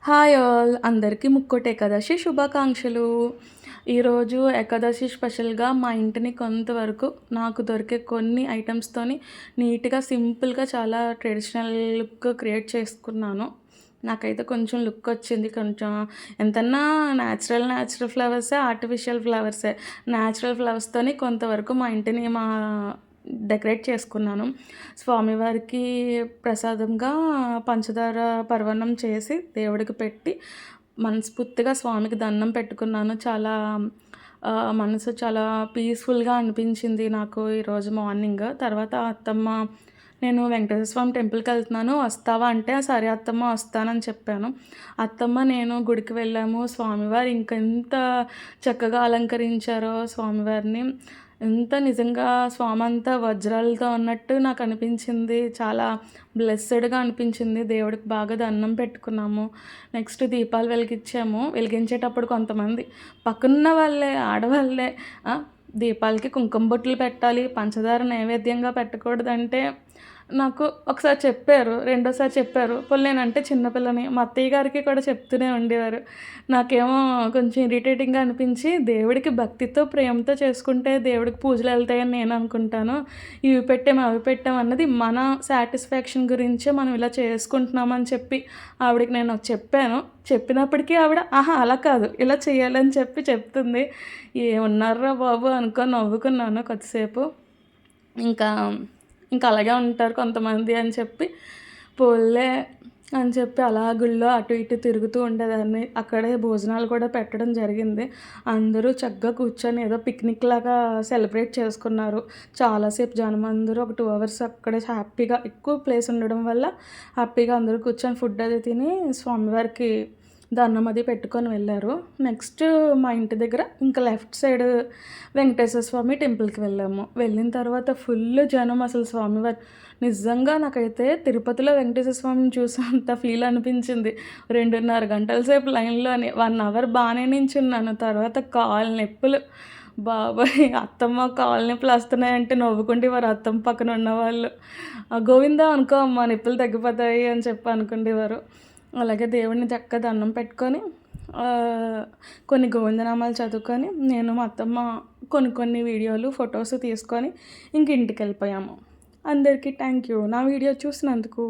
Hi all అందరికీ ముక్కోటి ఏకాదశి శుభాకాంక్షలు. ఈరోజు ఏకాదశి స్పెషల్గా మా ఇంటిని కొంతవరకు నాకు దొరికే కొన్ని ఐటమ్స్తోని నీట్గా సింపుల్గా చాలా ట్రెడిషనల్ లుక్ క్రియేట్ చేసుకున్నాను. నాకైతే కొంచెం లుక్ వచ్చింది. కొంచెం ఎంతన్నా న్యాచురల్ ఫ్లవర్సే, ఆర్టిఫిషియల్ ఫ్లవర్సే. న్యాచురల్ ఫ్లవర్స్తోని కొంతవరకు మా ఇంటిని డెకరేట్ చేసుకున్నాను. స్వామివారికి ప్రసాదంగా పంచదార పరమాన్నం చేసి దేవుడికి పెట్టి మనస్ఫూర్తిగా స్వామికి దండం పెట్టుకున్నాను. చాలా మనసు చాలా పీస్‌ఫుల్‌గా అనిపించింది నాకు ఈరోజు మార్నింగ్. తర్వాత అత్తమ్మ, "నేను వెంకటేశ్వర స్వామి టెంపుల్‌కెళ్తున్నాను వస్తావా?" అంటే, "సరే అత్తమ్మ వస్తానని" చెప్పాను. అత్తమ్మ, నేను గుడికి వెళ్ళాము. స్వామివారు ఇంకెంత చక్కగా అలంకరించారో స్వామివారిని. నిజంగా స్వామంతా వజ్రాలతో ఉన్నట్టు నాకు అనిపించింది. చాలా బ్లెస్సెడ్‌గా అనిపించింది. దేవుడికి బాగా దండం పెట్టుకున్నాము. నెక్స్ట్ దీపాలు వెలిగించాము. వెలిగించేటప్పుడు కొంతమంది పక్కనున్న వాళ్ళే, ఆడవాళ్ళే దీపాలకి కుంకుమ బొట్లు పెట్టాలి, పంచదార నైవేద్యంగా పెట్టకూడదంటే నాకు ఒకసారి చెప్పారు. రెండోసారి చెప్పారు. పోనీ నేనంటే చిన్నపిల్లని. మా అత్తయ్య గారికి కూడా చెప్తూనే ఉండేవారు. నాకేమో కొంచెం ఇరిటేటింగ్‌గా అనిపించి, దేవుడికి భక్తితో, ప్రేమతో చేసుకుంటే దేవుడికి పూజలెళ్తాయని నేను అనుకుంటాను. ఇవి పెట్టాం, అవి పెట్టాం అన్నది మన సాటిస్ఫాక్షన్ గురించే మనం ఇలా చేసుకుంటున్నామని చెప్పి ఆవిడకి నేను చెప్పాను. చెప్పినప్పటికీ ఆవిడ, "ఆహా! అలా కాదు, ఇలా చేయాలని" చెప్తుంది. ఏమున్నార్రా బాబు అనుకోని నవ్వుకున్నాను కొద్దిసేపు. ఇంకా ఇంకా అలాగే ఉంటారు కొంతమంది అని చెప్పి, పోన్లే అని చెప్పి అలా గుళ్ళో అటు ఇటు తిరుగుతూ ఉండేదాన్ని. అక్కడే భోజనాలు కూడా పెట్టడం జరిగింది. అందరూ చక్కగా కూర్చొని ఏదో పిక్నిక్ లాగా సెలబ్రేట్ చేసుకున్నారు. చాలాసేపు జనమందరూ ఒక 2 అవర్స్ అక్కడే హ్యాపీగా, ఎక్కువ ప్లేస్ ఉండడం వల్ల హ్యాపీగా అందరూ కూర్చొని ఫుడ్ అది తిని స్వామివారికి దండం అది పెట్టుకొని వెళ్ళారు. నెక్స్ట్ మా ఇంటి దగ్గర ఇంకా లెఫ్ట్ సైడ్ వెంకటేశ్వర స్వామి టెంపుల్కి వెళ్ళాము. వెళ్ళిన తర్వాత ఫుల్ జనం. అసలు స్వామివారు నిజంగా నాకైతే తిరుపతిలో వెంకటేశ్వర స్వామిని చూసేంత ఫీల్ అనిపించింది. 2:30 గంటల సేపు లైన్లోని 1 అవర్ బాగానే నించున్నాను. తర్వాత కాళ్ళు నొప్పులు. బాబోయ్! అత్తమ్మ కాళ్ళు నొప్పులు వస్తున్నాయంటే నవ్వుకుంటేవారు అత్తమ్మ పక్కన ఉన్నవాళ్ళు. గోవిందా అనుకో అమ్మ, నొప్పులు తగ్గిపోతాయి అని చెప్పి అనుకుంటేవారు. అలాగే దేవుడిని చక్కగా దండం పెట్టుకొని కొన్ని గోవిందనామాలు చదువుకొని నేను మా అత్తమ్మ కొన్ని వీడియోలు, ఫొటోస్ తీసుకొని ఇంక ఇంటికెళ్ళిపోయాము. అందరికీ థ్యాంక్ యూ నా వీడియో చూసినందుకు.